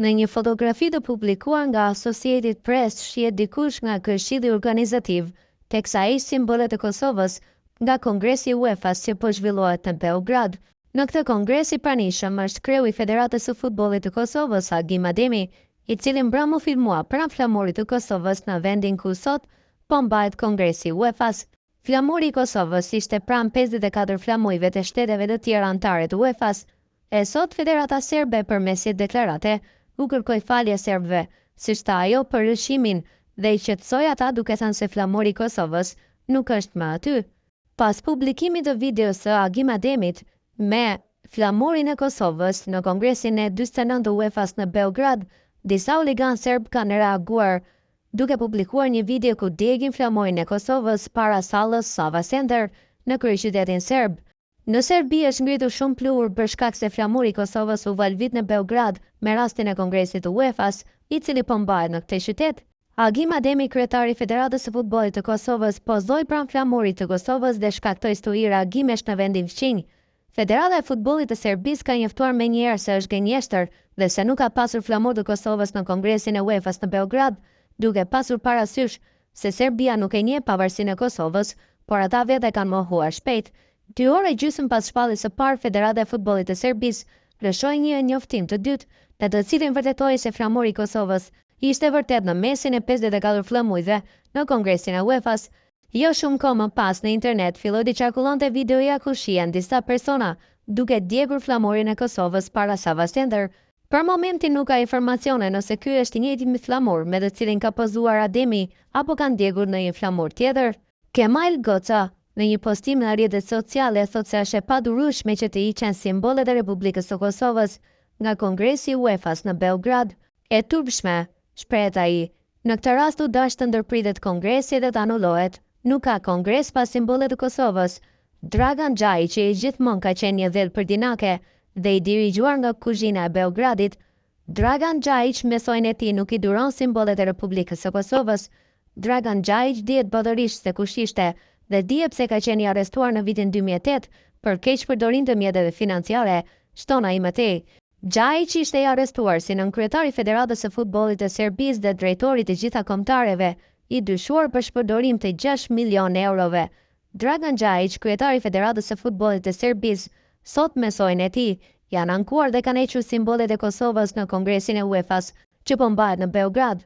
Në një fotografi të publikuar nga Associated Press, shihet dikush nga Këshilli Organizativ, teksa ai simbolet e Kosovës nga Kongresi i UEFA-s që po zhvillohet në Beograd. Në këtë kongres i pranishëm është kreu i Federatës së Futbollit të Kosovës, Agim Ademi, i cili mbrëmë u filmua pranë flamurit të Kosovës në vendin ku sot po mbahet Kongresi i UEFA-s. Flamuri i Kosovës ishte pranë 54 flamujve të shteteve të tjera anëtare të UEFA-s. E sot Federata Serbe përmes një deklarate u kërkoi falje serbëve, siç tha ajo për rrëshimin dhe i qetësoi ata duke thënë se flamuri i Kosovës nuk është më aty. Pas publikimit të videos së Agim Ademit me flamurin e Kosovës në Kongresin e 49 të UEFA-s në Beograd, disa huligan serb kanë reaguar duke publikuar një video ku djegin flamurin e Kosovës para sallës Sava Center në kryeqytetin serb. Në Serbi është ngritur shumë pluhur për shkak se flamuri i Kosovës u valvit në Beograd me rastin e Kongresit të UEFA-s, i cili po mbahet në këtë qytet. Agim Ademi, kryetari i Federatës së Futbollit të Kosovës, pozoi pranë flamurit të Kosovës dhe shkaktoi stujira agimesh në vendin fqinj. Federata e Futbollit të Serbisë ka njoftuar menjëherë se është gënjeshtër dhe se nuk ka pasur flamur të Kosovës në Kongresin e UEFA-s në Beograd, duke pasur parasysh se Serbia nuk e njeh pavarësinë e Kosovës, por ata vetë e kanë mohuar shpejt. 2 orë e gjysmë pas shpalljes së parë, Federata e Futbollit të Serbisë lëshoi një njoftim të dytë, në të cilin vërtetoi se flamuri i Kosovës ishte vërtet në mesin e 54 flamujve në Kongresin e UEFA-s. Jo shumë kohë më pas në internet filloi të qarkullonte videoja ku shihen disa persona duke djegur flamurin e Kosovës para Sava Center. Për momentin nuk ka informacione nëse ky është i njëjti flamur me të cilin ka pozuar Ademi apo kanë djegur në një flamur tjetër. Kemal Goca në një postim në rrjetet sociale thotë se është e padurueshme që të hiqen simbolet e Republikës së Kosovës nga Kongresi i UEFA-s në Beograd. E turpshme, shprehet ai. Në këtë rast u dash të ndërpritet kongresi dhe të anulohet. Nuk ka kongres pa simbolet të Kosovës. Dragan Xhajić, i gjithmonë ka qenë një dhëll për dinake dhe i dirigjuar nga kuzhina e Beogradit. Dragan Xhajić me sojën e tij nuk i duron simbolet e Republikës së Kosovës. Dragan Xhajić dihet botërisht se kush ishte dhe dihet pse ka qenë i arrestuar në vitin 2008 për keqpërdorim të mjeteve financiare, shton ai më tej. Xhajić ishte i arrestuar si nënkryetari i Federatës së Futbollit të Serbisë dhe drejtori të gjitha kombëtareve, i dyshuar për shpërdorim të 6 milionë eurove. Dragan Xhajić, kryetari i Federatës së Futbollit të Serbisë, sot me sojën e tij janë ankuar dhe kanë hequr simbolet e Kosovës në Kongresin e UEFA-s që po mbahet në Beograd.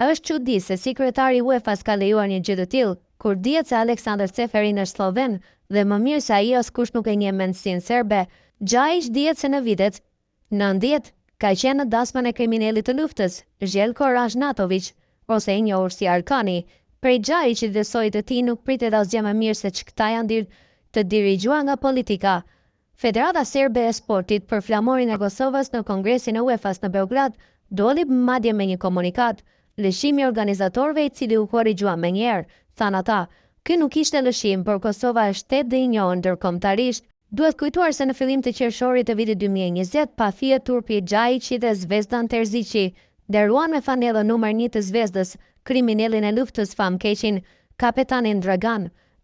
Është çudi se si kryetari i UEFA-s ka lejuar një gjë të tillë, kur dihet se Aleksandar Ceferin është sloven dhe më mirë se ai askush nuk e njeh mendsinë serbe. Xhajić dihet se në vitet 90 ka qenë në dasmën e kriminalit të luftës, Željko Ražnatović, ose i njohur si Arkani. Prej Xhajićit dhe sojit të tij nuk pritet asgjë më mirë se që këta janë të dirigjuar nga politika. Federata Serbe e Sportit për flamurin e Kosovës në Kongresin e UEFA-s në Beograd doli madje me një komunikat. Lëshimi i organizatorëve, i cili u korrigjua menjëherë, thanë ata, ky nuk ishte lëshim, por Kosova është shtet dhe i njohur ndërkombëtarisht. Duhet kujtuar se në fillim të qershorit të vitit 2020, pa fije turpi Xhajići dhe Zvezdan Terzici nderuan me fanellën numër 1 të Zvezdës kriminalin e luftës famkeqin kapetanin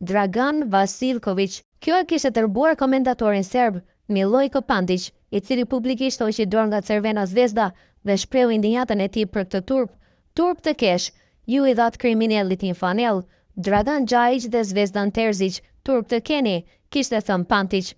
Dragan Vasilković. Kjo e kishte tërbuar komendatorin serb Milojko Pandić, i cili publikisht hoqi dorë nga Crvena Zvezda dhe shprehu indignatën e tij për këtë turp të kesh. Ju i dhat kriminalit një fanell. Dragan Xhajić dhe Zvezdan Terzic, turp të keni, kishte thënë Pandić.